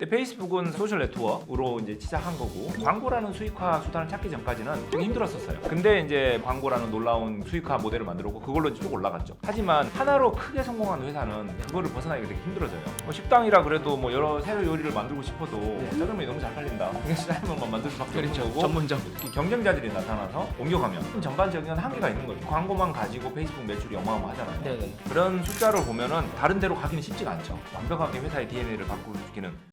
근데 페이스북은 소셜 네트워크로 이제 시작한 거고 광고라는 수익화 수단을 찾기 전까지는 좀 힘들었었어요. 근데 이제 광고라는 놀라운 수익화 모델을 만들었고 그걸로 이제 쭉 올라갔죠. 하지만 하나로 크게 성공한 회사는 그거를 벗어나기가 되게 힘들어져요. 뭐 식당이라 그래도 뭐 여러 새로 요리를 만들고 싶어도 짜장면이 너무 잘 팔린다. 그냥 짜장면만 만들 수밖에 없는 거고 전문점. 경쟁자들이 나타나서 옮겨가면 전반적인 한계가 있는 거죠. 광고만 가지고 페이스북 매출이 어마어마하잖아요. 네네. 그런 숫자를 보면은 다른 데로 가기는 쉽지가 않죠. 완벽하게 회사의 DNA를 바꾸기는.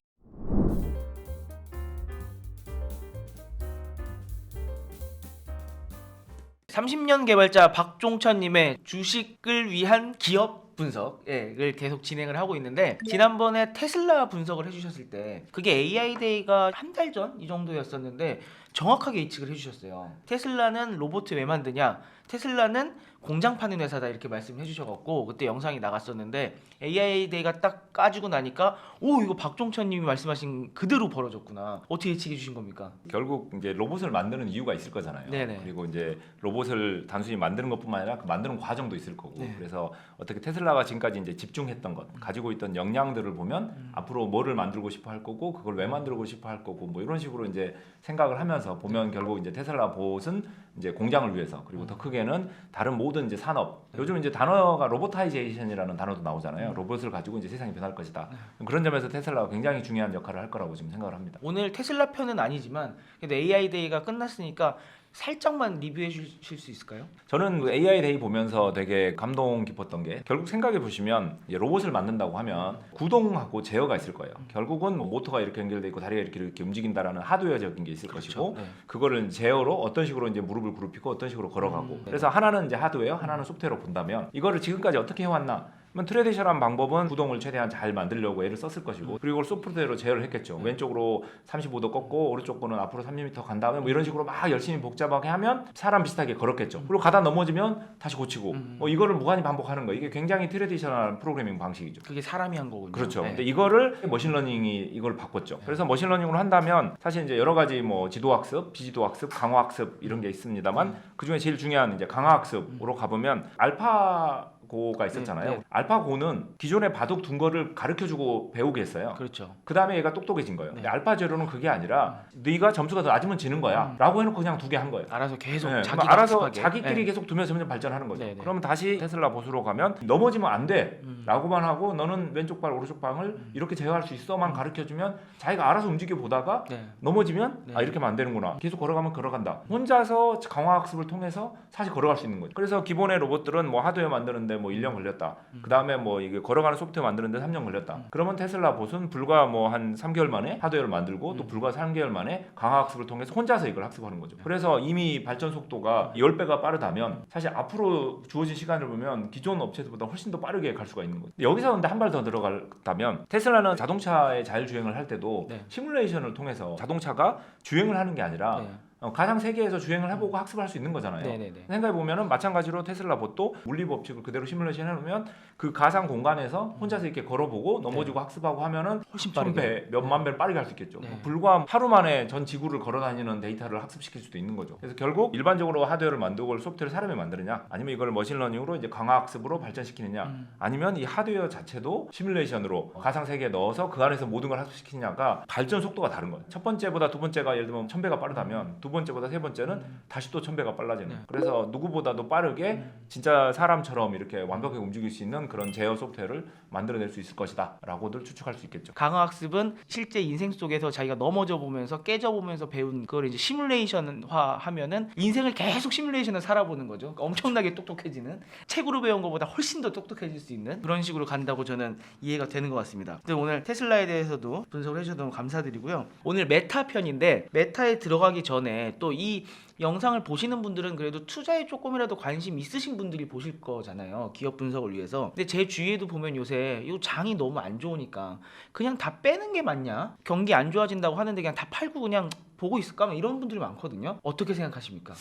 30년 개발자 박종천님의 주식을 위한 기업 분석을 계속 진행을 하고 있는데, 지난번에 테슬라 분석을 해주셨을 때 그게 AI데이가 한 달 전 이 정도였었는데 정확하게 예측을 해주셨어요. 테슬라는 로봇 왜 만드냐, 테슬라는 공장 파는 회사다, 이렇게 말씀해 주셔갖고 그때 영상이 나갔었는데 AI데이가 딱 까지고 나니까 오, 이거 박종천님이 말씀하신 그대로 벌어졌구나. 어떻게 예측해 주신 겁니까? 결국 이제 로봇을 만드는 이유가 있을 거잖아요. 네네. 그리고 이제 로봇을 단순히 만드는 것뿐만 아니라 그 만드는 과정도 있을 거고. 네. 그래서 어떻게 테슬라가 지금까지 이제 집중했던 것, 가지고 있던 역량들을 보면 앞으로 뭐를 만들고 싶어 할 거고, 그걸 왜 만들고 싶어 할 거고, 뭐 이런 식으로 이제 생각을 하면서 보면 결국 이제 테슬라 봇은 이제 공장을 위해서, 그리고 더 크게는 다른 모든 이제 산업. 요즘 이제 단어가 로보타이제이션이라는 단어도 나오잖아요. 로봇을 가지고 이제 세상이 변할 것이다. 그런 점에서 테슬라가 굉장히 중요한 역할을 할 거라고 지금 생각을 합니다. 오늘 테슬라 편은 아니지만 그래도 AI데이가 끝났으니까 살짝만 리뷰해 주실 수 있을까요? 저는 그 AI 데이 보면서 되게 감동 깊었던 게, 결국 생각해 보시면 이제 로봇을 만든다고 하면 구동하고 제어가 있을 거예요. 결국은 뭐 모터가 이렇게 연결돼 있고 다리가 이렇게 움직인다라는 하드웨어적인 게 있을 것이고, 네. 그거를 제어로 어떤 식으로 이제 무릎을 굽히고 어떤 식으로 걸어가고. 네. 그래서 하나는 이제 하드웨어, 하나는 소프트웨어로 본다면 이거를 지금까지 어떻게 해왔나? 그러면 트레디셔널한 방법은 구동을 최대한 잘 만들려고 애를 썼을 것이고, 그리고 이걸 소프트웨어로 제어를 했겠죠. 왼쪽으로 35도 꺾고 오른쪽 거는 앞으로 3mm 간 다음에 뭐 이런 식으로 막 열심히 복잡하게 하면 사람 비슷하게 걸었겠죠. 그리고 가다 넘어지면 다시 고치고, 뭐 이거를 무한히 반복하는 거. 이게 굉장히 트레디셔널한 프로그래밍 방식이죠. 그게 사람이 한 거군요. 그렇죠. 네. 근데 이거를 머신러닝이 이걸 바꿨죠. 그래서 머신러닝으로 한다면 사실 이제 여러 가지 뭐 지도학습, 비지도학습, 강화학습 이런 게 있습니다만 그 중에 제일 중요한 이제 강화학습으로 가보면 알파고가 있었잖아요. 네. 알파고는 기존에 바둑 둔 거를 가르쳐주고 배우게 했어요. 그렇죠. 그 다음에 얘가 똑똑해진 거예요. 네. 근데 알파 제로는 그게 아니라 네가 점수가 더 낮으면 지는 거야 라고 해놓고 그냥 두게 한 거예요. 알아서 계속 네, 자기가 알아서 학습하게. 자기끼리 네. 계속 두면서 점점 발전하는 거죠. 네, 네. 그러면 다시 테슬라 보수로 가면 넘어지면 안 돼 라고만 하고 너는 왼쪽 발 오른쪽 방을 이렇게 제어할 수 있어만 가르쳐주면 자기가 알아서 움직여 보다가 네. 넘어지면 네. 아 이렇게 하면 안 되는구나, 계속 걸어가면 걸어간다. 혼자서 강화학습을 통해서 사실 걸어갈 수 있는 거죠. 그래서 기본의 로봇들은 뭐 하드웨어 만드는데 뭐 1년 걸렸다, 그 다음에 뭐 이게 걸어가는 소프트웨어 만드는데 3년 걸렸다. 그러면 테슬라 봇은 불과 뭐 한 3개월 만에 하드웨어를 만들고 또 불과 3개월 만에 강화학습을 통해서 혼자서 이걸 학습하는 거죠. 그래서 이미 발전 속도가 10배가 빠르다면 사실 앞으로 주어진 시간을 보면 기존 업체들보다 훨씬 더 빠르게 갈 수가 있는 거죠. 여기서 근데 한 발 더 들어갔다면 테슬라는 자동차의 자율주행을 할 때도 네. 시뮬레이션을 통해서 자동차가 주행을 하는 게 아니라 네. 가상 세계에서 주행을 해보고 학습할 수 있는 거잖아요. 네네네. 생각해 보면은 마찬가지로 테슬라 봇도 물리 법칙을 그대로 시뮬레이션 해놓으면 그 가상 공간에서 혼자서 이렇게 걸어보고 넘어지고 학습하고 하면은 훨씬 1000배, 몇만 배를 빠르게 할 수 있겠죠. 네. 불과 하루 만에 전 지구를 걸어다니는 데이터를 학습시킬 수도 있는 거죠. 그래서 결국 일반적으로 하드웨어를 만들고 소프트웨어를 사람이 만드느냐, 아니면 이걸 머신러닝으로 이제 강화학습으로 발전시키느냐, 아니면 이 하드웨어 자체도 시뮬레이션으로 가상 세계에 넣어서 그 안에서 모든 걸 학습시키느냐가 발전 속도가 다른 거예요. 첫 번째보다 두 번째가 예를 들면 1000배가 빠르다면 두 번째보다 세 번째는 다시 또 1000배가 빨라지는. 네. 그래서 누구보다도 빠르게 진짜 사람처럼 이렇게 완벽하게 움직일 수 있는 그런 제어 소프트웨어를 만들어낼 수 있을 것이다 라고들 추측할 수 있겠죠. 강화학습은 실제 인생 속에서 자기가 넘어져 보면서 깨져 보면서 배운 그걸 이제 시뮬레이션화 하면은 인생을 계속 시뮬레이션을 살아보는 거죠. 그러니까 엄청나게 똑똑해지는, 책으로 배운 것보다 훨씬 더 똑똑해질 수 있는 그런 식으로 간다고 저는 이해가 되는 것 같습니다. 근데 오늘 테슬라에 대해서도 분석을 해주셔서 너무 감사드리고요. 오늘 메타 편인데, 메타에 들어가기 전에 또 이 영상을 보시는 분들은 그래도 투자에 조금이라도 관심 있으신 분들이 보실 거잖아요. 기업 분석을 위해서. 근데 제 주위에도 보면 요새 이 장이 너무 안 좋으니까 그냥 다 빼는 게 맞냐? 경기 안 좋아진다고 하는데 그냥 다 팔고 그냥 보고 있을까? 막 이런 분들이 많거든요. 어떻게 생각하십니까?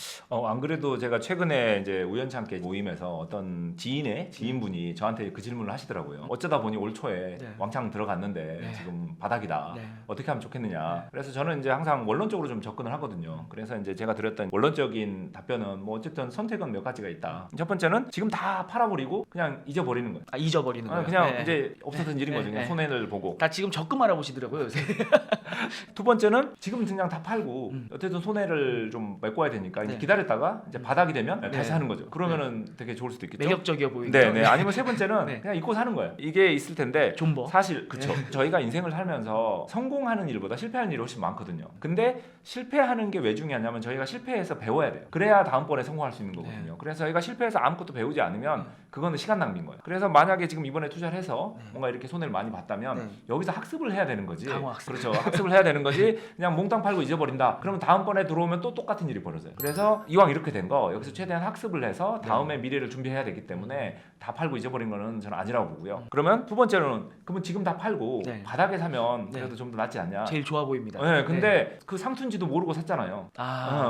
안 그래도 제가 최근에 이제 우연찮게 모임에서 어떤 지인분이 저한테 그 질문을 하시더라고요. 어쩌다 보니 올 초에 네. 왕창 들어갔는데 네. 지금 바닥이다. 네. 어떻게 하면 좋겠느냐. 그래서 저는 이제 항상 원론적으로 좀 접근을 하거든요. 그래서 이제 제가 드렸던 원론적인 답변은 뭐 어쨌든 선택은 몇 가지가 있다. 첫 번째는 지금 다 팔아버리고 그냥 잊어버리는 거예요. 아, 잊어버리는 거예요. 그냥 네. 이제 없어진 일인 거죠. 그냥 네. 손해를 보고. 다 지금 적금 알아보시더라고요 요새. 두 번째는 지금 그냥 다 팔고 어쨌든 손해를 좀 메꿔야 되니까 이제 네. 기다렸다가 이제 바닥이 되면 다시 네. 하는 거죠. 그러면은 되게 좋을 수도 있겠죠. 매력적이어 보이는. 네. 아니면 세 번째는 네. 그냥 잊고 사는 거예요. 이게 있을 텐데 존버. 사실 그쵸. 저희가 인생을 살면서 성공하는 일보다 실패하는 일이 훨씬 많거든요. 근데 실패하는 게 왜 중요하냐면 저희가 실패해서 배워야 돼요. 그래야 다음번에 성공할 수 있는 거거든요. 그래서 저희가 실패해서 아무것도 배우지 않으면 그거는 시간 낭비인 거예요. 그래서 만약에 지금 이번에 투자를 해서 뭔가 이렇게 손해를 많이 봤다면 네. 여기서 학습을 해야 되는 거지. 강화 학습. 그렇죠. 학습을 해야 되는 거지. 그냥 몽땅 팔고 잊어버린다. 그러면 다음번에 들어오면 또 똑같은 일이 벌어져요. 그래서 이왕 이렇게 된 거 여기서 최대한 학습을 해서 다음에 미래를 준비해야 되기 때문에 다 팔고 잊어버린 거는 저는 아니라고 보고요. 그러면 두 번째는 그러면 지금 다 팔고 네. 바닥에 사면 네. 그래도 좀 더 낫지 않냐. 제일 좋아 보입니다. 네, 근데 그 상투인지도 모르고 샀잖아요.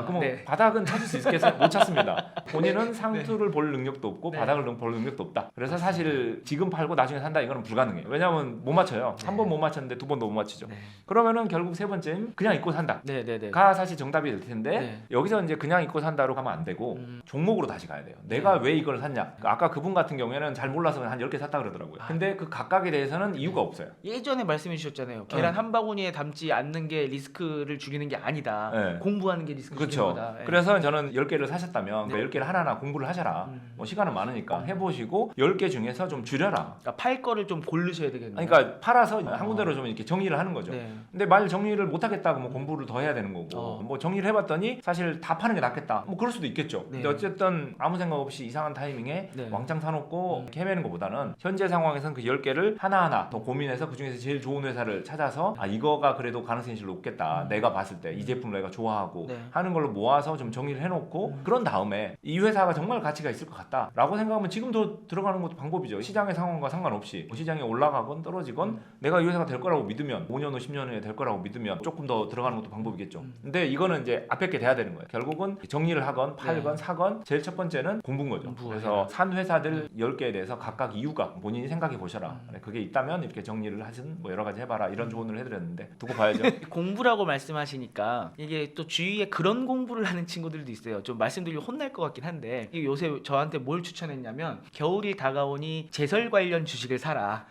그럼 네. 바닥은 찾을 수 있겠어요? 못 찾습니다. 본인은 상투를 볼 능력도 없고 네. 바닥을 볼 능력도 없다. 그래서 사실 지금 팔고 나중에 산다 이거는 불가능해요. 왜냐하면 못 맞춰요. 한 번 못 맞췄는데 두 번도 못 맞추죠. 네. 그러면은 결국 세 번째는 그냥 잊고 산다. 네네네. 가 사실 정답이 될 텐데 네. 여기서 이제 그냥 잊고 산다로 가면 안 되고 종목으로 다시 가야 돼요. 내가 왜 이걸 샀냐? 아까 그분 같은 경우에는 잘 몰라서 한 10개 샀다 그러더라고요. 근데 그 각각에 대해서는 이유가 없어요. 예전에 말씀해 주셨잖아요. 계란 한 바구니에 담지 않는 게 리스크를 줄이는 게 아니다. 네. 공부하는 게 리스크를 그렇죠. 줄이는 거다. 네. 그래서 저는 10개를 사셨다면 네. 그 10개를 하나하나 공부를 하셔라. 뭐 시간은 많으니까 해보시고 10개 중에서 좀 줄여라. 그러니까 팔 거를 좀 고르셔야 되겠네요. 아니, 그러니까 팔아서 한 군데로 좀 이렇게 정리를 하는 거죠. 네. 근데 만약 정리를 못 하겠다고 뭐 공부를 더 해야 되는 거고 뭐 정리를 해봤더니 사실 다 파는 게 낫겠다. 뭐 그럴 수도 있겠죠. 네. 근데 어쨌든 아무 생각 없이 이상한 타이밍에 네. 왕창 사놓고 이렇게 헤매는 것보다는 현재 상황에서는 그 10개를 하나하나 더 고민해서 그 중에서 제일 좋은 회사를 찾아서 이거가 그래도 가능성이 제일 높겠다. 내가 봤을 때 이 제품을 내가 좋아하고 네. 하는 걸로 모아서 좀 정리를 해놓고 그런 다음에 이 회사가 정말 가치가 있을 것 같다라고 생각하면 지금도 들어가는 것도 방법이죠. 시장의 상황과 상관없이 뭐 시장이 올라가건 떨어지건 내가 이 회사가 될 거라고 믿으면 5년 후 10년 후에 될 거라고 믿으면 조금 더 들어가는 것도 방법이겠죠. 근데 이거는 이제 앞에 게 돼야 되는 거예요. 결국은 정리를 하건 팔건 사건 제일 첫 번째는 공부인 거죠. 그래서 산 회사들 10개에 대해서 각각 이유가 본인이 생각해 보셔라. 그게 있다면 이렇게 정리를 하든 뭐 여러 가지 해봐라 이런 조언을 해드렸는데 두고 봐야죠. 공부라고 말씀하시니까 이게 또 주위에 그런 공부를 하는 친구들도 있어요. 좀 말씀드리면 혼날 것 같긴 한데 이게 요새 저한테 뭘 추천했냐면 겨울이 다가오니 제설 관련 주식을 사라.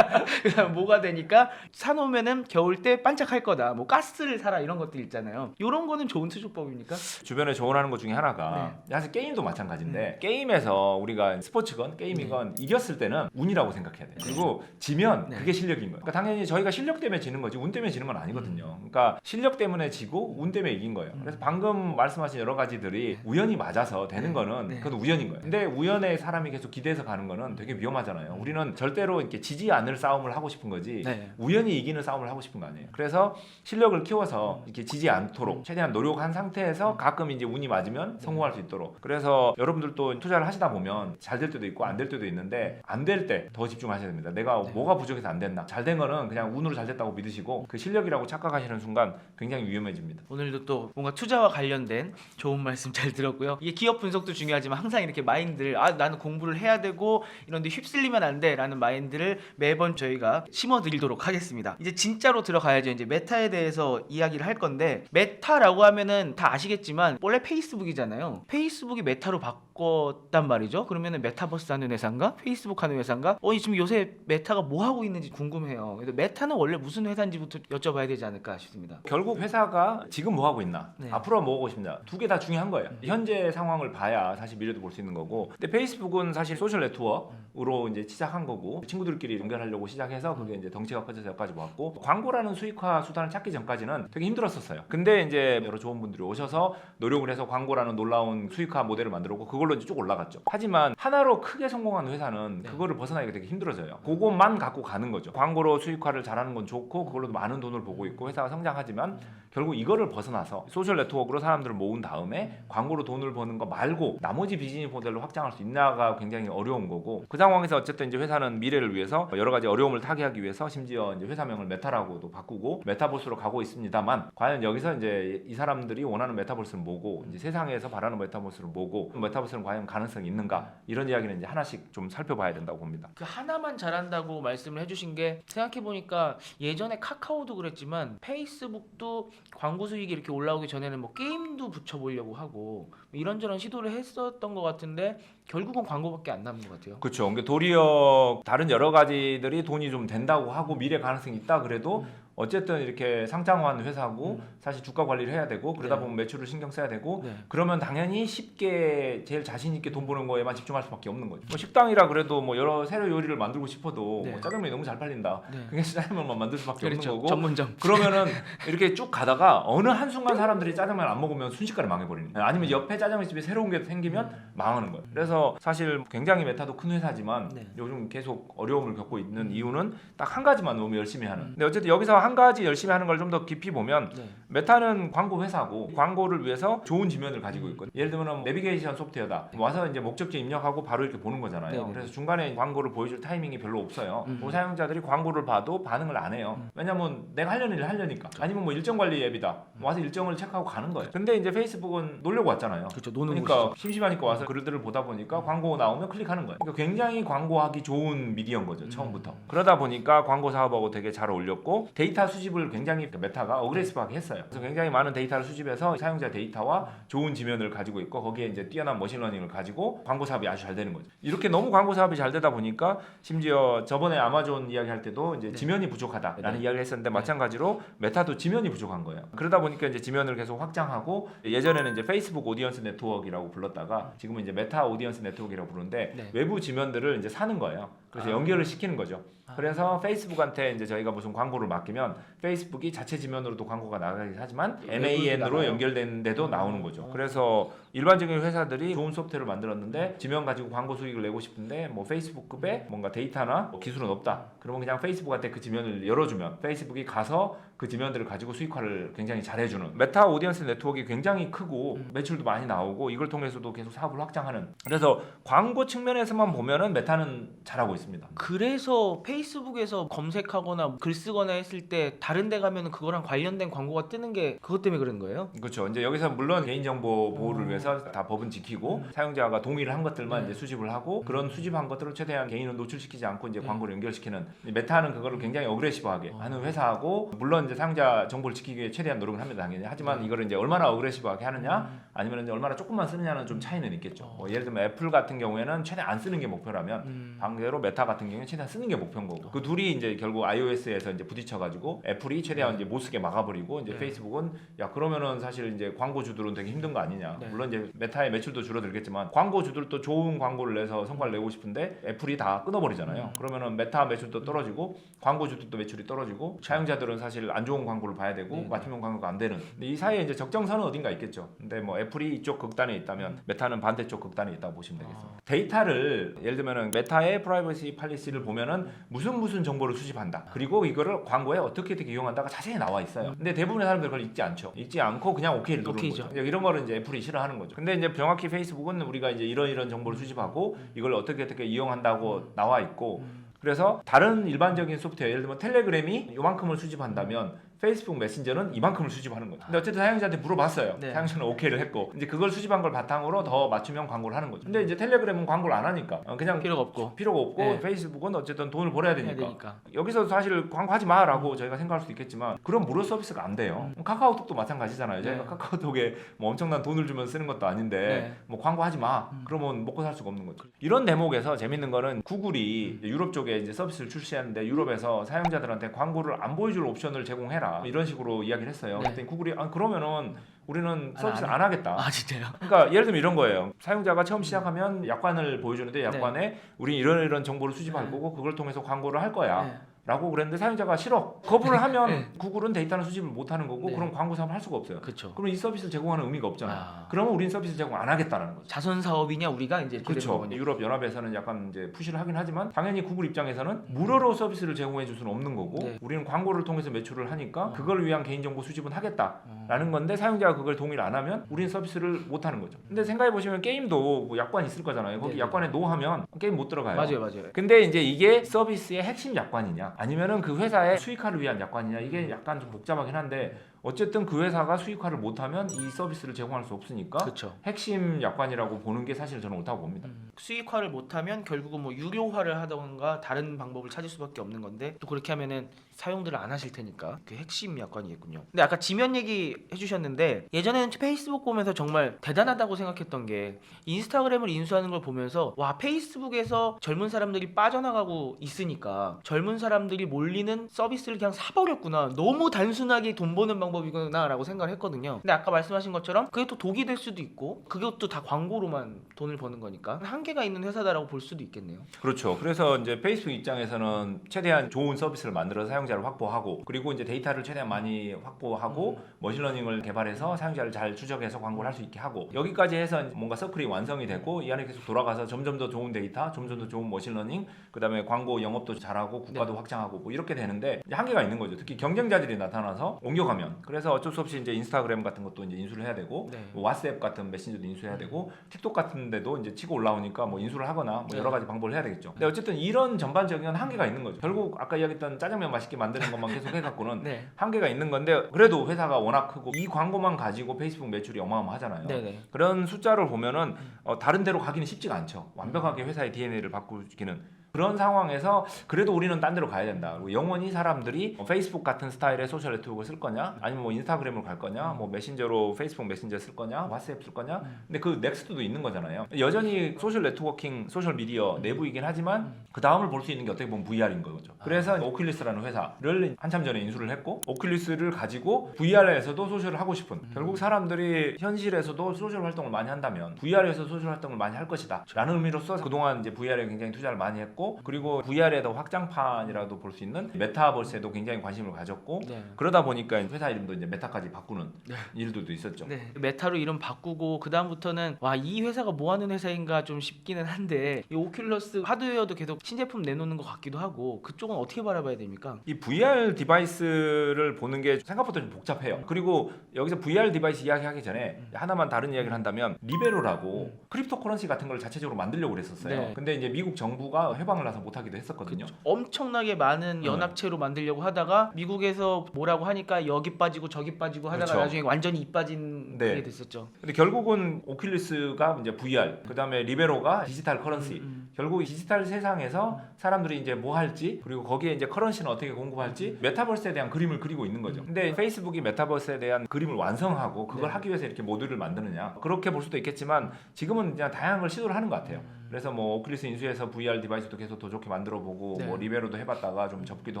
그다음 뭐가 되니까 사놓으면은 겨울 때 반짝할 거다. 뭐 가스를 사라 이런 것들 있잖아요. 이런 거는 좋은 투자법입니까? 주변에 조언하는 것 중에 하나가 사실 게임도 마찬가지인데 게임에서 우리가 스포츠건 게임이건 이겼을 때는 운이라고 생각해야 돼요. 그리고 지면 그게 실력인 거예요. 그러니까 당연히 저희가 실력 때문에 지는 거지 운 때문에 지는 건 아니거든요. 그러니까 실력 때문에 지고 운 때문에 이긴 거예요. 그래서 방금 말씀하신 여러 가지들이 우연히 맞아서 되는 거는 그건 우연인 거예요. 근데 우연에 사람이 계속 기대해서 가는 거는 되게 위험하잖아요. 우리는 절대로 이렇게 지지 않을 싸움을 하고 싶은 거지 우연히 이기는 싸움을 하고 싶은 거 아니에요. 그래서 실력을 키워서 이렇게 지지 않도록 최대한 노력한 상태에서 가끔 이제 운이 맞으면 성공할 수 있도록. 그래서 여러분들도 투자를 하시다 보면 잘 될 때도 있고 안 될 때도 있는데 안 될 때 더 집중하셔야 됩니다. 내가 뭐가 부족해서 안 됐나. 잘 된 거는 그냥 운으로 잘 됐다고 믿으시고 그 실력이라고 착각하시는 순간 굉장히 위험해집니다. 오늘도 또 뭔가 투자와 관련된 좋은 말씀 잘 들었고요. 이게 기업 분석도 중요하지만 항상 이렇게 마인드를 나는 공부를 해야 되고 이런데 휩쓸리면 안 돼라는 마인드를 매번 저희가 심어드리도록 하겠습니다. 이제 진짜로 들어가야죠. 이제 메타에 대해서 이야기를 할 건데 메타라고 하면은 다 아시겠지만 원래 페이스북이잖아요. 페이스북이 메타로 바꿨단 말이죠. 그러면은 메타버스 하는 회사인가? 페이스북 하는 회사인가? 지금 요새 메타가 뭐 하고 있는지 궁금해요. 그래서 메타는 원래 무슨 회사인지부터 여쭤봐야 되지 않을까 싶습니다. 결국 회사가 지금 뭐 하고 있나 앞으로 뭐 하고 싶냐 두 개 다 중요한 거예요. 현재 상황을 봐야 사실 미래도 볼 수 있는 거고 근데 페이스북은 사실 소셜 네트워크로 이제 시작한 거고 친구들끼리 연결하려고 시작해서 그게 이제 덩치가 커져서 여기까지 왔고 광고라는 수익화 수단을 찾기 전까지는 되게 힘들었었어요. 근데 이제 여러 좋은 분들이 오셔서 노력을 해서 광고라는 놀라운 수익화 모델을 만들었고 그걸로 그걸로 이제 쭉 올라갔죠. 하지만 하나로 크게 성공한 회사는 네. 그거를 벗어나기가 되게 힘들어져요. 그것만 갖고 가는 거죠. 광고로 수익화를 잘하는 건 좋고 그걸로 많은 돈을 보고 있고 회사가 성장하지만 결국 이거를 벗어나서 소셜 네트워크로 사람들을 모은 다음에 광고로 돈을 버는 거 말고 나머지 비즈니스 모델로 확장할 수 있냐가 굉장히 어려운 거고, 그 상황에서 어쨌든 이제 회사는 미래를 위해서 여러 가지 어려움을 타개하기 위해서 심지어 이제 회사명을 메타라고도 바꾸고 메타버스로 가고 있습니다만, 과연 여기서 이제 이 사람들이 원하는 메타버스를 뭐고 이제 세상에서 바라는 메타버스를 뭐고 메타버스는 과연 가능성이 있는가, 이런 이야기는 이제 하나씩 좀 살펴봐야 된다고 봅니다. 그 하나만 잘한다고 말씀을 해주신 게 생각해 보니까 예전에 카카오도 그랬지만 페이스북도 광고 수익이 이렇게 올라오기 전에는 뭐 게임도 붙여보려고 하고 이런저런 시도를 했었던 것 같은데 결국은 광고밖에 안 남은 것 같아요. 그렇죠. 그러니까 도리어 다른 여러 가지들이 돈이 좀 된다고 하고 미래 가능성이 있다 그래도 어쨌든 이렇게 상장한 회사고 사실 주가 관리를 해야 되고 그러다 네. 보면 매출을 신경 써야 되고 네. 그러면 당연히 쉽게 제일 자신 있게 돈 버는 거에만 집중할 수밖에 없는 거죠. 뭐 식당이라 그래도 뭐 여러 새로 요리를 만들고 싶어도 네. 뭐 짜장면이 너무 잘 팔린다. 네. 그게 짜장면만 만들 수밖에 그렇죠. 없는 거고. 전문점. 그러면은 이렇게 쭉 가다가 어느 한순간 사람들이 짜장면 안 먹으면 순식간에 망해버리는 거예요. 아니면 옆에 짜장면 집에 새로운 게 생기면 망하는 거예요. 그래서 사실 굉장히 메타도 큰 회사지만 네. 요즘 계속 어려움을 겪고 있는 이유는 딱 한 가지만 너무 열심히 하는. 근데 어쨌든 여기서 한 가지 열심히 하는 걸 좀 더 깊이 보면 네. 메타는 광고 회사고 광고를 위해서 좋은 지면을 가지고 있거든요. 예를 들면 내비게이션 소프트웨어다. 와서 이제 목적지 입력하고 바로 이렇게 보는 거잖아요. 네네. 그래서 중간에 광고를 보여줄 타이밍이 별로 없어요. 음. 그 사용자들이 광고를 봐도 반응을 안 해요. 왜냐면 내가 하려는 일을 하려니까. 아니면 뭐 일정 관리 앱이다. 와서 일정을 체크하고 가는 거예요. 근데 이제 페이스북은 놀려고 왔잖아요. 그렇죠. 노는 그러니까 곳이죠. 심심하니까 와서 글들을 보다 보니까 광고 나오면 클릭하는 거예요. 그러니까 굉장히 광고하기 좋은 미디어인 거죠. 처음부터. 그러다 보니까 광고 사업하고 되게 잘 어울렸고 데이터 수집을 굉장히 메타가 어그레시브하게 했어요. 그래서 굉장히 많은 데이터를 수집해서 사용자 데이터와 좋은 지면을 가지고 있고 거기에 이제 뛰어난 머신러닝을 가지고 광고 사업이 아주 잘 되는 거죠. 이렇게 너무 광고 사업이 잘 되다 보니까 심지어 저번에 아마존 이야기 할 때도 이제 지면이 부족하다라는 네. 이야기를 했었는데 마찬가지로 메타도 지면이 부족한 거예요. 그러다 보니까 이제 지면을 계속 확장하고 예전에는 이제 페이스북 오디언스 네트워크라고 불렀다가 지금은 이제 메타 오디언스 네트워크라고 부르는데 네. 외부 지면들을 이제 사는 거예요. 그래서 연결을 시키는 거죠. 그래서 페이스북한테 이제 저희가 무슨 광고를 맡기면 페이스북이 자체 지면으로도 광고가 나가긴 하지만 MAN으로 나가요? 연결되는데도 나오는 거죠. 그래서 일반적인 회사들이 좋은 소프트웨어를 만들었는데 지면 가지고 광고 수익을 내고 싶은데 뭐 페이스북급의 뭔가 데이터나 뭐 기술은 없다. 그러면 그냥 페이스북한테 그 지면을 열어주면 페이스북이 가서 그 지면들을 가지고 수익화를 굉장히 잘해주는 메타 오디언스 네트워크가 굉장히 크고 매출도 많이 나오고 이걸 통해서도 계속 사업을 확장하는. 그래서 광고 측면에서만 보면은 메타는 잘하고 있습니다. 그래서 페이스북에서 검색하거나 글 쓰거나 했을 때 다른 데 가면은 그거랑 관련된 광고가 뜨는 게 그것 때문에 그런 거예요? 그렇죠. 이제 여기서 물론 개인정보 보호를 위해서 다 법은 지키고 사용자가 동의를 한 것들만 네. 이제 수집을 하고 그런 수집한 것들을 최대한 개인을 노출시키지 않고 이제 광고를 연결시키는 메타는 그거를 굉장히 어그레시브하게 하는 회사하고 물론 이제 사용자 정보를 지키기 위해 최대한 노력을 합니다. 당연히. 하지만 이거를 이제 얼마나 어그레시브하게 하느냐 아니면 이제 얼마나 조금만 쓰느냐는 좀 차이는 있겠죠. 뭐 예를 들면 애플 같은 경우에는 최대한 안 쓰는 게 목표라면 반대로 메타 같은 경우에는 최대한 쓰는 게 목표인 거고 그 둘이 이제 결국 iOS에서 이제 부딪혀가지고 애플이 최대한 이제 못 쓰게 막아버리고 이제 페이스북은 야 그러면은 사실 이제 광고주들은 되게 힘든 거 아니냐. 네. 물론 이제 메타의 매출도 줄어들겠지만 광고주들도 좋은 광고를 내서 성과를 내고 싶은데 애플이 다 끊어버리잖아요. 그러면은 메타 매출도 떨어지고 광고주들도 매출이 떨어지고 사용자들은 사실 안 좋은 광고를 봐야 되고 네. 맞춤형 광고가 안 되는. 근데 이 사이에 이제 적정선은 어딘가 있겠죠. 근데 뭐 애플이 이쪽 극단에 있다면 메타는 반대쪽 극단에 있다고 보시면 되겠습니다. 데이터를 예를 들면은 메타의 프라이버시 팔리시를 보면은 무슨 정보를 수집한다. 그리고 이거를 광고에 어떻게 이용한다가 자세히 나와 있어요. 근데 대부분의 사람들 그걸 읽지 않죠. 읽지 않고 그냥 오케이를 누르는 오케이죠. 거죠. 이런 거를 이제 애플이 싫어하는 거죠. 근데 이제 정확히 페이스북은 우리가 이제 이런 정보를 수집하고 이걸 어떻게 이용한다고 나와 있고 그래서 다른 일반적인 소프트웨어 예를 들면 텔레그램이 요만큼을 수집한다면 페이스북 메신저는 이만큼을 수집하는 거죠. 근데 어쨌든 사용자한테 물어봤어요. 네. 사용자는 오케이를 했고 이제 그걸 수집한 걸 바탕으로 더 맞춤형 광고를 하는 거죠. 근데 이제 텔레그램은 광고를 안 하니까 그냥 필요가 없고 네. 페이스북은 어쨌든 돈을 벌어야 되니까. 여기서 사실 광고하지 마라고 저희가 생각할 수도 있겠지만 그런 무료 서비스가 안 돼요. 카카오톡도 마찬가지잖아요. 저희가 네. 카카오톡에 뭐 엄청난 돈을 주면 쓰는 것도 아닌데 네. 뭐 광고하지 마. 그러면 먹고 살 수가 없는 거죠. 이런 대목에서 재밌는 거는 구글이 유럽 쪽에 이제 서비스를 출시하는데 유럽에서 사용자들한테 광고를 안 보여줄 옵션을 제공해라. 이런 식으로 이야기를 했어요. 네. 그랬더니 구글이 그러면은 우리는 서비스를 안 안 하겠다. 아 진짜요? 그러니까 예를 들면 이런 거예요. 사용자가 처음 시작하면 약관을 보여주는데 약관에 우리 이런 정보를 수집할 네. 거고 그걸 통해서 광고를 할 거야. 네. 라고 그랬는데 사용자가 싫어. 거부를 하면 네. 구글은 데이터는 수집을 못 하는 거고 네. 그럼 광고 사업을 할 수가 없어요. 그렇죠. 그럼 이 서비스를 제공하는 의미가 없잖아요. 그러면 우린 서비스 제공 안 하겠다는 거죠. 자선 사업이냐 우리가 이제 그렇죠. 유럽 연합에서는 약간 이제 푸시를 하긴 하지만 당연히 구글 입장에서는 무료로 서비스를 제공해 줄 수는 없는 거고 네. 우리는 광고를 통해서 매출을 하니까 그걸 위한 개인정보 수집은 하겠다라는 건데 사용자가 그걸 동의를 안 하면 우리는 서비스를 못 하는 거죠. 근데 생각해 보시면 게임도 뭐 약관 있을 거잖아요. 거기 네. 약관에 노 하면 게임 못 들어가요. 맞아요. 근데 이제 이게 서비스의 핵심 약관이냐 아니면은 그 회사의 수익화를 위한 약관이냐 이게 약간 좀 복잡하긴 한데 어쨌든 그 회사가 수익화를 못하면 이 서비스를 제공할 수 없으니까 그렇죠. 핵심 약관이라고 보는 게 사실 저는 옳다고 봅니다. 수익화를 못하면 결국은 뭐 유료화를 하던가 다른 방법을 찾을 수밖에 없는 건데 또 그렇게 하면은 사용들을 안 하실 테니까 그 핵심 약관이겠군요. 근데 아까 지면 얘기 해주셨는데 예전에는 페이스북 보면서 정말 대단하다고 생각했던 게 인스타그램을 인수하는 걸 보면서 와 페이스북에서 젊은 사람들이 빠져나가고 있으니까 젊은 사람들이 몰리는 서비스를 그냥 사버렸구나. 너무 단순하게 돈 버는 방법이구나라고 생각을 했거든요. 근데 아까 말씀하신 것처럼 그게 또 독이 될 수도 있고 그것도 다 광고로만 돈을 버는 거니까 한계가 있는 회사다라고 볼 수도 있겠네요. 그렇죠. 그래서 이제 페이스북 입장에서는 최대한 좋은 서비스를 만들어서 사용자를 확보하고 그리고 이제 데이터를 최대한 많이 확보하고 머신러닝을 개발해서 사용자를 잘 추적해서 광고를 할 수 있게 하고 여기까지 해서 뭔가 서클이 완성이 되고 이 안에 계속 돌아가서 점점 더 좋은 데이터, 점점 더 좋은 머신러닝, 그다음에 광고 영업도 잘하고 국가도 확장하고 뭐 이렇게 되는데 이제 한계가 있는 거죠. 특히 경쟁자들이 나타나서 옮겨가면 그래서 어쩔 수 없이 이제 인스타그램 같은 것도 이제 인수를 해야 되고 네. 뭐 왓츠앱 같은 메신저도 인수해야 되고 틱톡 같은 데도 이제 치고 올라오니까 뭐 인수를 하거나 뭐 여러 가지 방법을 해야 되겠죠. 근데 어쨌든 이런 전반적인 한계가 있는 거죠. 결국 아까 이야기했던 짜장면 맛있게 만드는 것만 계속 해갖고는 네. 한계가 있는 건데 그래도 회사가 워낙 크고 이 광고만 가지고 페이스북 매출이 어마어마하잖아요. 네네. 그런 숫자를 보면은 다른 데로 가기는 쉽지가 않죠. 완벽하게 회사의 DNA를 바꾸기는. 그런 상황에서 그래도 우리는 딴 데로 가야 된다. 그리고 영원히 사람들이 페이스북 같은 스타일의 소셜 네트워크를 쓸 거냐, 아니면 뭐 인스타그램을 갈 거냐, 뭐 메신저로 페이스북 메신저 쓸 거냐, 왓츠앱 쓸 거냐. 근데 그 넥스트도 있는 거잖아요. 여전히 소셜 네트워킹, 소셜 미디어 내부이긴 하지만 그 다음을 볼 수 있는 게 어떻게 보면 VR인 거죠. 그래서 오큘리스라는 회사를 한참 전에 인수를 했고 오큘리스를 가지고 VR에서도 소셜을 하고 싶은 결국 사람들이 현실에서도 소셜 활동을 많이 한다면 VR에서 소셜 활동을 많이 할 것이다 라는 의미로서 그동안 이제 VR에 굉장히 투자를 많이 했고 그리고 VR의 더 확장판이라도 볼 수 있는 메타버스에도 굉장히 관심을 가졌고 네. 그러다 보니까 회사 이름도 이제 메타까지 바꾸는 일들도 있었죠. 네. 메타로 이름 바꾸고 그 다음부터는 와 이 회사가 뭐 하는 회사인가 좀 싶기는 한데 이 오큘러스 하드웨어도 계속 신제품 내놓는 것 같기도 하고 그쪽은 어떻게 바라봐야 됩니까? 이 VR 디바이스를 보는 게 생각보다 좀 복잡해요. 그리고 여기서 VR 디바이스 이야기하기 전에 하나만 다른 이야기를 한다면 리베로라고 크립토 커런시 같은 걸 자체적으로 만들려고 그랬었어요. 네. 근데 이제 미국 정부가 해방을 나서 못하기도 했었거든요. 엄청나게 많은 연합체로 만들려고 하다가 미국에서 뭐라고 하니까 여기 빠지고 저기 빠지고 하다가 그렇죠. 나중에 완전히 이 빠진 네. 게 됐었죠. 근데 결국은 오큘리스가 이제 VR, 그다음에 리베로가 디지털 커런시. 결국 이 디지털 세상에서 사람들이 이제 뭐 할지 그리고 거기에 이제 커런시는 어떻게 공급할지 메타버스에 대한 그림을 그리고 있는 거죠. 근데 페이스북이 메타버스에 대한 그림을 완성하고 그걸 하기 위해서 이렇게 모듈을 만드느냐 그렇게 볼 수도 있겠지만 지금은 그냥 다양한 걸 시도를 하는 것 같아요. 그래서 뭐 오큘리스 인수해서 VR 디바이스도 계속 더 좋게 만들어보고 네. 뭐 리베로도 해봤다가 좀 접기도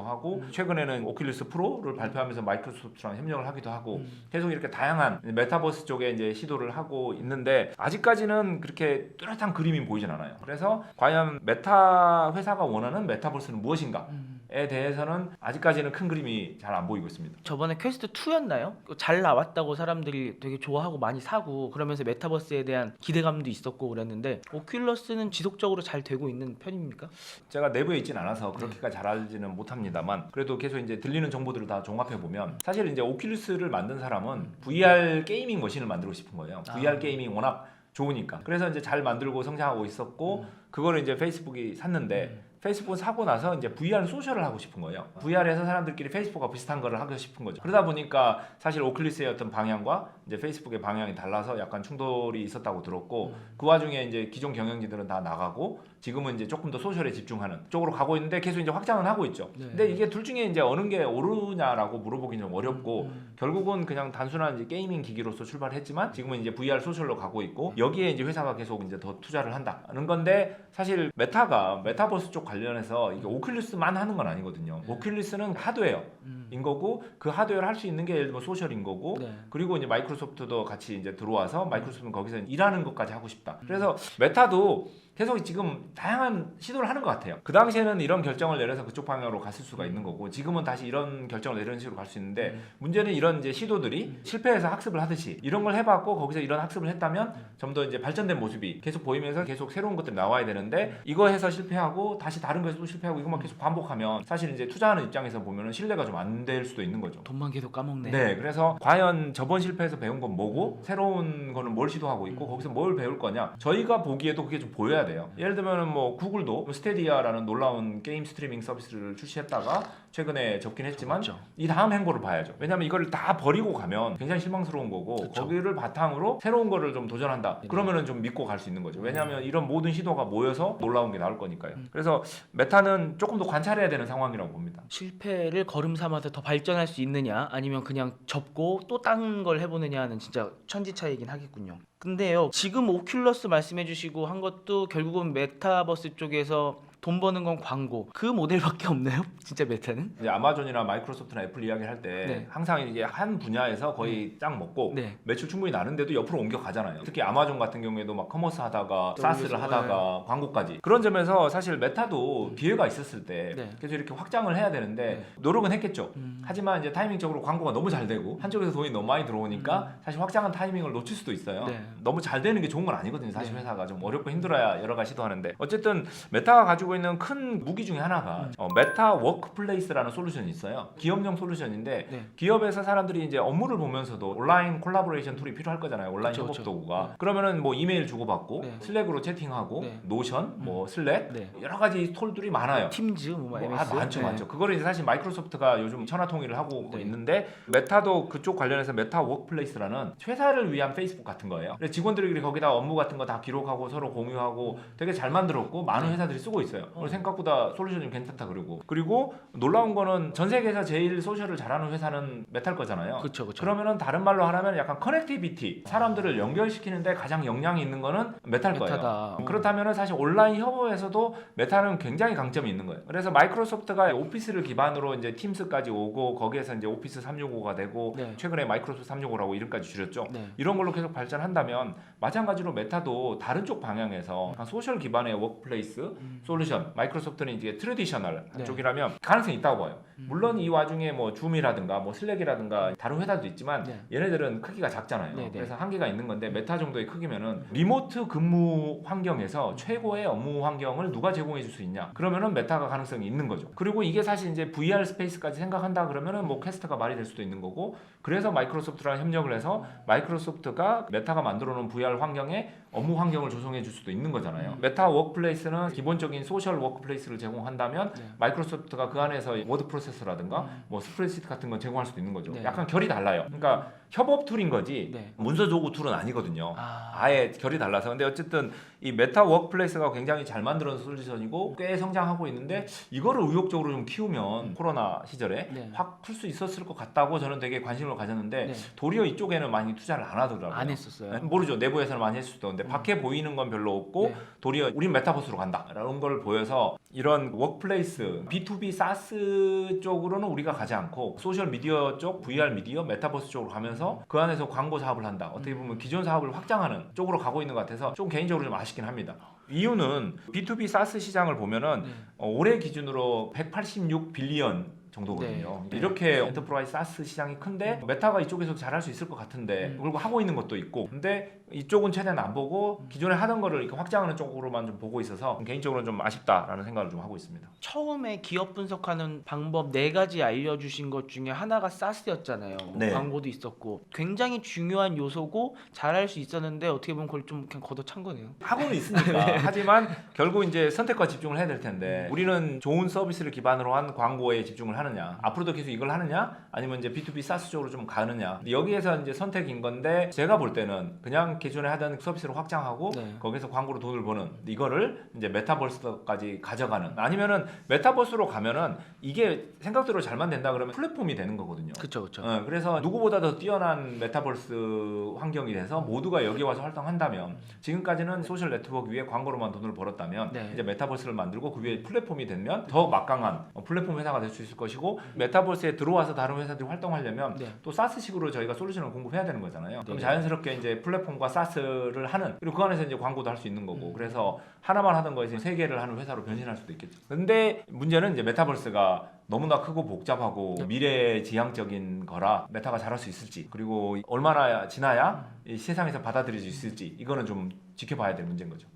하고 최근에는 오큘리스 프로를 발표하면서 마이크로소프트랑 협력을 하기도 하고 계속 이렇게 다양한 메타버스 쪽에 이제 시도를 하고 있는데 아직까지는 그렇게 뚜렷한 그림이 보이진 않아요. 그래서 과연 메타 회사가 원하는 메타버스는 무엇인가에 대해서는 아직까지는 큰 그림이 잘 안 보이고 있습니다. 저번에 퀘스트 2였나요? 잘 나왔다고 사람들이 되게 좋아하고 많이 사고 그러면서 메타버스에 대한 기대감도 있었고 그랬는데 오큘러스는 지속적으로 잘 되고 있는 편입니까? 제가 내부에 있진 않아서 그렇게까지 잘 알지는 못합니다만 그래도 계속 이제 들리는 정보들을 다 종합해 보면 사실 이제 오큘리스를 만든 사람은 VR 게이밍 머신을 만들고 싶은 거예요. VR 게이밍 워낙 좋으니까. 그래서 이제 잘 만들고 성장하고 있었고 그거를 이제 페이스북이 샀는데 페이스북은 사고 나서 이제 VR 소셜을 하고 싶은 거예요. VR에서 사람들끼리 페이스북과 비슷한 거를 하고 싶은 거죠. 그러다 보니까 사실 오큘리스의 어떤 방향과 이제 페이스북의 방향이 달라서 약간 충돌이 있었다고 들었고 그 와중에 이제 기존 경영진들은 다 나가고 지금은 이제 조금 더 소셜에 집중하는 쪽으로 가고 있는데 계속 이제 확장은 하고 있죠. 네. 근데 이게 둘 중에 이제 어느 게 옳으냐라고 물어보기는 좀 어렵고 결국은 그냥 단순한 이제 게이밍 기기로서 출발했지만 지금은 이제 VR 소셜로 가고 있고 여기에 이제 회사가 계속 이제 더 투자를 한다는 건데 사실 메타가 메타버스 쪽 관련해서 이게 오큘리스만 하는 건 아니거든요. 오큘리스는 하드웨어인 거고 그 하드웨어를 할 수 있는 게 예를 들면 소셜인 거고 네. 그리고 이제 마이크로소프트도 같이 이제 들어와서 마이크로소프트는 거기서 일하는 것까지 하고 싶다. 그래서 메타도 계속 지금 다양한 시도를 하는 것 같아요. 그 당시에는 이런 결정을 내려서 그쪽 방향으로 갔을 수가 있는 거고 지금은 다시 이런 결정을 내리는 식으로 갈 수 있는데 문제는 이런 이제 시도들이 실패해서 학습을 하듯이 이런 걸 해봤고 거기서 이런 학습을 했다면 좀 더 이제 발전된 모습이 계속 보이면서 계속 새로운 것들이 나와야 되는데 이거 해서 실패하고 다시 다른 거에서 또 실패하고 이것만 계속 반복하면 사실 이제 투자하는 입장에서 보면은 신뢰가 좀 안 될 수도 있는 거죠. 돈만 계속 까먹네. 네, 그래서 과연 저번 실패에서 배운 건 뭐고 새로운 거는 뭘 시도하고 있고 거기서 뭘 배울 거냐 저희가 보기에도 그게 좀 보여야 돼요. 예를 들면 뭐 구글도 스테디아라는 놀라운 게임 스트리밍 서비스를 출시했다가 최근에 접긴 했지만 맞죠. 이 다음 행보를 봐야죠. 왜냐하면 이걸 다 버리고 가면 굉장히 실망스러운 거고 그쵸. 거기를 바탕으로 새로운 거를 좀 도전한다. 네. 그러면은 좀 믿고 갈 수 있는 거죠. 왜냐하면 이런 모든 시도가 모여서 놀라운 게 나올 거니까요. 그래서 메타는 조금 더 관찰해야 되는 상황이라고 봅니다. 실패를 걸음 삼아서 더 발전할 수 있느냐 아니면 그냥 접고 또 다른 걸 해보느냐는 진짜 천지차이긴 하겠군요. 근데요 지금 오큘러스 말씀해주시고 한 것도 결국은 메타버스 쪽에서 돈 버는 건 광고 그 모델밖에 없나요? 진짜 메타는? 이제 아마존이나 마이크로소프트나 애플 이야기를 할 때 네. 항상 이게 한 분야에서 거의 짱 먹고 네. 매출 충분히 나는데도 옆으로 옮겨 가잖아요. 특히 아마존 같은 경우에도 막 커머스 하다가 사스를 하다가 광고까지 그런 점에서 사실 메타도 기회가 있었을 때 네. 계속 이렇게 확장을 해야 되는데 노력은 했겠죠. 하지만 이제 타이밍적으로 광고가 너무 잘 되고 한쪽에서 돈이 너무 많이 들어오니까 사실 확장한 타이밍을 놓칠 수도 있어요. 네. 너무 잘 되는 게 좋은 건 아니거든요. 사실 네. 회사가 좀 어렵고 힘들어야 여러 가지 시도하는데 어쨌든 메타가 가지고 있는 큰 무기 중에 하나가 메타 워크플레이스라는 솔루션이 있어요. 기업용 솔루션인데 네. 기업에서 사람들이 이제 업무를 보면서도 온라인 콜라보레이션 툴이 필요할 거잖아요. 온라인 그쵸, 협업 그쵸. 도구가. 네. 그러면은 뭐 이메일 주고받고 네. 슬랙으로 채팅하고 네. 노션, 뭐 슬랙 네. 여러 가지 툴들이 많아요. 팀즈 뭐 MS 많죠, 네. 많죠. 그거를 이제 사실 마이크로소프트가 요즘 천하통일을 하고 네. 있는데 메타도 그쪽 관련해서 메타 워크플레이스라는 회사를 위한 페이스북 같은 거예요. 그래서 직원들이 거기다 업무 같은 거 다 기록하고 서로 공유하고 되게 잘 만들었고 많은 회사들이 쓰고 있어요. 그래서 생각보다 솔루션이 좀 괜찮다 그리고 놀라운 거는 전 세계에서 제일 소셜을 잘하는 회사는 메타일 거잖아요. 그쵸 그쵸. 그러면은 다른 말로 하면 약간 커넥티비티 사람들을 연결시키는데 가장 역량이 있는 거는 메타일 거예요. 메타다. 그렇다면 사실 온라인 협업에서도 메타는 굉장히 강점이 있는 거예요. 그래서 마이크로소프트가 오피스를 기반으로 이제 팀스까지 오고 거기에서 이제 오피스 365가 되고 네. 최근에 마이크로소프트 365라고 이름까지 줄였죠. 네. 이런 걸로 계속 발전한다면 마찬가지로 메타도 다른 쪽 방향에서 약간 소셜 기반의 워크플레이스 솔루션 마이크로소프트는 이제 트레디셔널 네. 쪽이라면 가능성이 있다고 봐요. 물론 이 와중에 뭐 줌이라든가 뭐 슬랙이라든가 다른 회사도 있지만 네. 얘네들은 크기가 작잖아요. 네, 네. 그래서 한계가 있는 건데 메타 정도의 크기면은 리모트 근무 환경에서 최고의 업무 환경을 누가 제공해 줄 수 있냐? 그러면은 메타가 가능성이 있는 거죠. 그리고 이게 사실 이제 VR 스페이스까지 생각한다 그러면은 뭐 퀘스트가 말이 될 수도 있는 거고 그래서 마이크로소프트랑 협력을 해서 마이크로소프트가 메타가 만들어 놓은 VR 환경에 업무 환경을 조성해 줄 수도 있는 거잖아요. 메타 워크플레이스는 기본적인 소셜 워크플레이스를 제공한다면 네. 마이크로소프트가 그 안에서 워드 프로세서라든가 뭐 스프레드시트 같은 건 제공할 수도 있는 거죠. 네. 약간 결이 달라요. 그러니까 협업 툴인 거지 네. 문서 조구 툴은 아니거든요. 아. 아예 결이 달라서 근데 어쨌든 이 메타 워크플레이스가 굉장히 잘 만들어진 솔루션이고 꽤 성장하고 있는데 이거를 의욕적으로 좀 키우면 코로나 시절에 네. 확 풀 수 있었을 것 같다고 저는 되게 관심을 가졌는데 네. 도리어 이쪽에는 많이 투자를 안 하더라고요. 안 했었어요. 네, 모르죠. 내부에서는 많이 했을 수도 있는데 밖에 보이는 건 별로 없고 네. 도리어 우린 메타버스로 간다라는 걸 보여서 이런 워크플레이스 B2B 사스 쪽으로는 우리가 가지 않고 소셜 미디어 쪽 VR 미디어 메타버스 쪽으로 가면서 그 안에서 광고 사업을 한다. 어떻게 보면 기존 사업을 확장하는 쪽으로 가고 있는 것 같아서 좀 개인적으로 좀 아쉽긴 합니다. 이유는 B2B 사스 시장을 보면은 네. 올해 기준으로 186 빌리언 정도거든요. 네. 이렇게 엔터프라이즈 사스 시장이 큰데 메타가 이쪽에서 잘할 수 있을 것 같은데 그리고 하고 있는 것도 있고 근데 이쪽은 최대한 안 보고 기존에 하던 거를 이렇게 확장하는 쪽으로만 좀 보고 있어서 개인적으로 좀 아쉽다라는 생각을 좀 하고 있습니다. 처음에 기업 분석하는 방법 4가지 알려주신 것 중에 하나가 사스였잖아요. 네. 광고도 있었고 굉장히 중요한 요소고 잘할 수 있었는데 어떻게 보면 그걸 좀 그냥 걷어찬 거네요. 하고는 있으니까 하지만 결국 이제 선택과 집중을 해야 될 텐데 우리는 좋은 서비스를 기반으로 한 광고에 집중을 하느냐 앞으로도 계속 이걸 하느냐 아니면 이제 B2B 사스 쪽으로 좀 가느냐 여기에서 이제 선택인 건데 제가 볼 때는 그냥 기존에 하던 서비스를 확장하고 네. 거기서 광고로 돈을 버는 이거를 이제 메타버스까지 가져가는 아니면은 메타버스로 가면은 이게 생각대로 잘만 된다 그러면 플랫폼이 되는 거거든요. 그렇죠, 그렇죠. 그래서 누구보다 더 뛰어난 메타버스 환경이 돼서 모두가 여기 와서 활동한다면 지금까지는 소셜 네트워크 위에 광고로만 돈을 벌었다면 네. 이제 메타버스를 만들고 그 위에 플랫폼이 되면 더 막강한 플랫폼 회사가 될 수 있을 것이고 것이고 메타버스에 들어와서 다른 회사들이 활동하려면 네. 또 사스식으로 저희가 솔루션을 공급해야 되는 거잖아요. 그럼 네. 자연스럽게 이제 플랫폼과 사스를 하는 그리고 그 안에서 이제 광고도 할 수 있는 거고 그래서 하나만 하던 거에서 세 개를 하는 회사로 변신할 수도 있겠죠. 근데 문제는 이제 메타버스가 너무나 크고 복잡하고 미래지향적인 거라 메타가 잘할 수 있을지 그리고 얼마나 지나야 이 세상에서 받아들일 수 있을지 이거는 좀 지켜봐야 될 문제인 거죠.